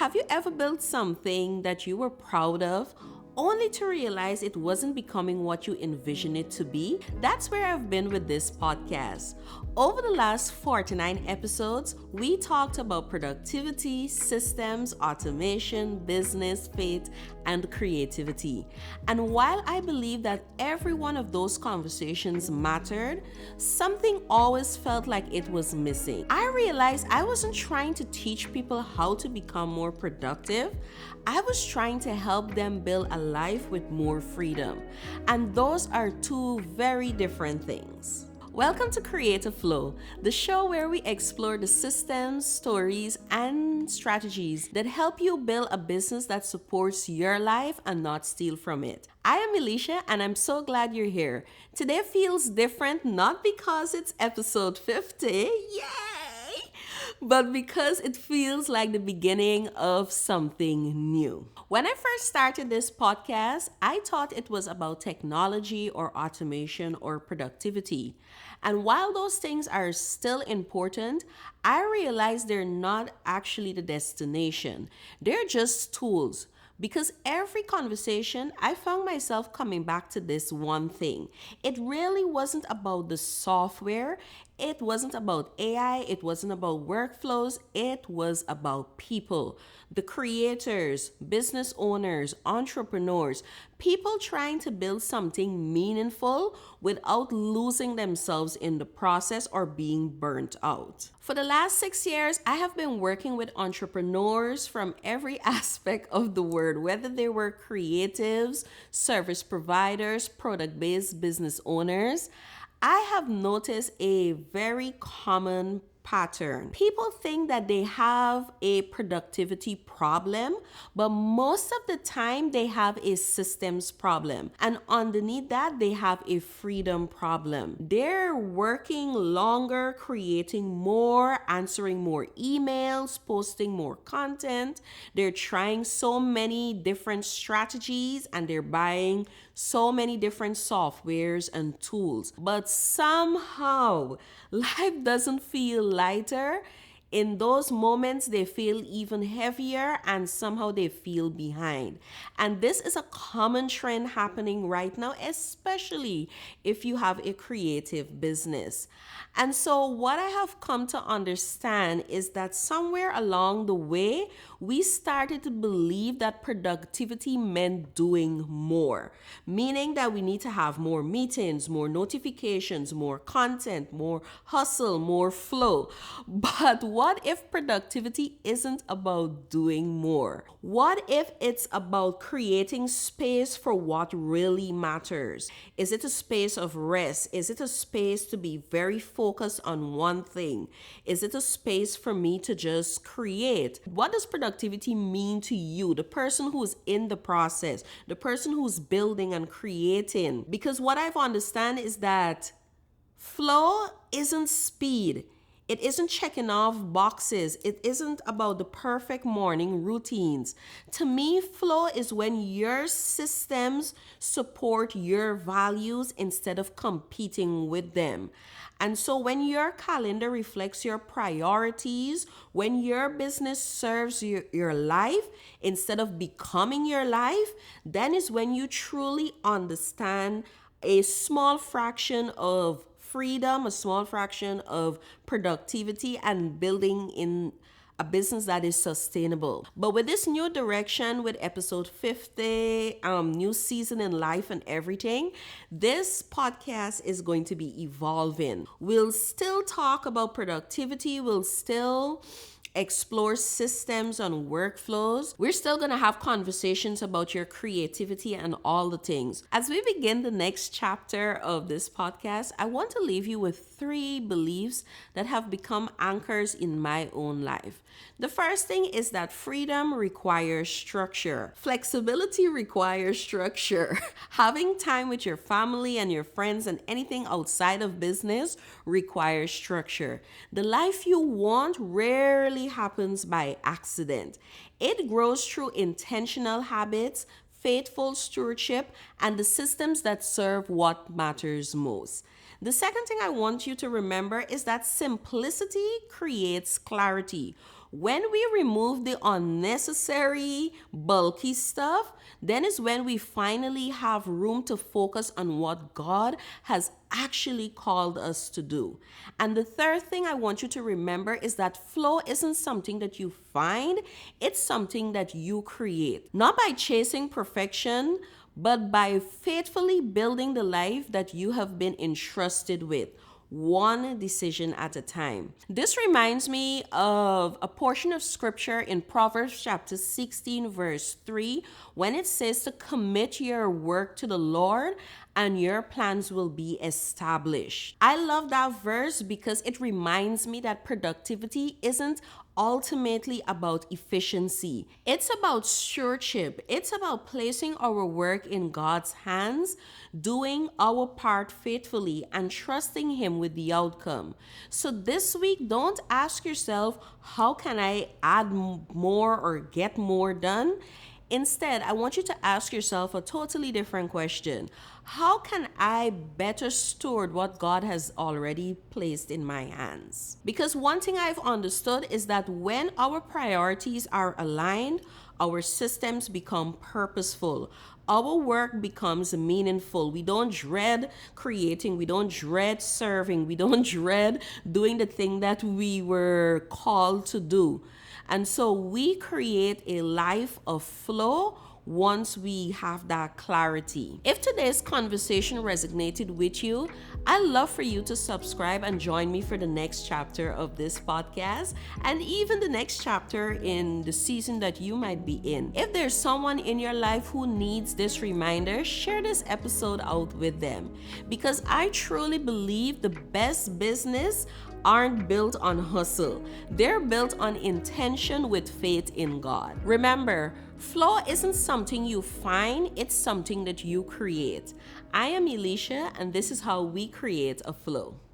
Have you ever built something that you were proud of only to realize it wasn't becoming what you envisioned it to be? That's where I've been with this podcast. Over the last 49 episodes, we talked about productivity, systems, automation, business, faith, and creativity. And while I believe that every one of those conversations mattered, something always felt like it was missing. I realized I wasn't trying to teach people how to become more productive. I was trying to help them build a life with more freedom. And those are two very different things. Welcome to Creative Flow, the show where we explore the systems, stories, and strategies that help you build a business that supports your life and not steal from it. I am Alicia, and I'm so glad you're here. Today feels different, not because it's episode 50, yay! But because it feels like the beginning of something new. When I first started this podcast, I thought it was about technology or automation or productivity. And while those things are still important, I realized they're not actually the destination. They're just tools. Because every conversation, I found myself coming back to this one thing. It really wasn't about the software. It wasn't about AI. It wasn't about workflows. It was about people, the creators, business owners, entrepreneurs, people trying to build something meaningful without losing themselves in the process or being burnt out. For the last 6 years, I have been working with entrepreneurs from every aspect of the word, whether they were creatives, service providers, product-based business owners. I have noticed a very common pattern. People think that they have a productivity problem, but most of the time they have a systems problem. And underneath that, they have a freedom problem. They're working longer, creating more, answering more emails, posting more content. They're trying so many different strategies and they're buying so many different softwares and tools. But somehow life doesn't feel lighter. In those moments, they feel even heavier and somehow they feel behind. And this is a common trend happening right now, especially if you have a creative business. And so what I have come to understand is that somewhere along the way, we started to believe that productivity meant doing more, meaning that we need to have more meetings, more notifications, more content, more hustle, more flow. But what if productivity isn't about doing more? What if it's about creating space for what really matters? Is it a space of rest? Is it a space to be very focused on one thing? Is it a space for me to just create? What does productivity mean to you, the person who's in the process, the person who's building and creating? Because what I've understand is that flow isn't speed. It isn't checking off boxes. It isn't about the perfect morning routines. To me, flow is when your systems support your values instead of competing with them. And so when your calendar reflects your priorities, when your business serves your life instead of becoming your life, then is when you truly understand a small fraction of freedom, a small fraction of productivity, and building in a business that is sustainable. But with this new direction, with episode 50, new season in life and everything, this podcast is going to be evolving. We'll still talk about productivity. We'll still explore systems and workflows. We're still going to have conversations about your creativity and all the things. As we begin the next chapter of this podcast, I want to leave you with 3 beliefs that have become anchors in my own life. The first thing is that freedom requires structure. Flexibility requires structure. Having time with your family and your friends and anything outside of business requires structure. The life you want rarely happens by accident. It grows through intentional habits, faithful stewardship, and the systems that serve what matters most. The second thing I want you to remember is that simplicity creates clarity. When we remove the unnecessary, bulky stuff, then is when we finally have room to focus on what God has actually called us to do. And the third thing I want you to remember is that flow isn't something that you find, it's something that you create. Not by chasing perfection, but by faithfully building the life that you have been entrusted with, one decision at a time. This reminds me of a portion of scripture in Proverbs chapter 16, verse 3, when it says to commit your work to the Lord and your plans will be established. I love that verse because it reminds me that productivity isn't ultimately about efficiency. It's about stewardship. It's about placing our work in God's hands, doing our part faithfully, and trusting Him with the outcome. So this week, don't ask yourself, how can I add more or get more done? Instead, I want you to ask yourself a totally different question. How can I better steward what God has already placed in my hands? Because one thing I've understood is that when our priorities are aligned, our systems become purposeful. Our work becomes meaningful. We don't dread creating. We don't dread serving. We don't dread doing the thing that we were called to do. And so we create a life of flow once we have that clarity. If today's conversation resonated with you, I'd love for you to subscribe and join me for the next chapter of this podcast and even the next chapter in the season that you might be in. If there's someone in your life who needs this reminder, share this episode out with them, because I truly believe the best business aren't built on hustle. They're built on intention with faith in God. Remember, flow isn't something you find, it's something that you create. I am Elisha, and this is how we create a flow.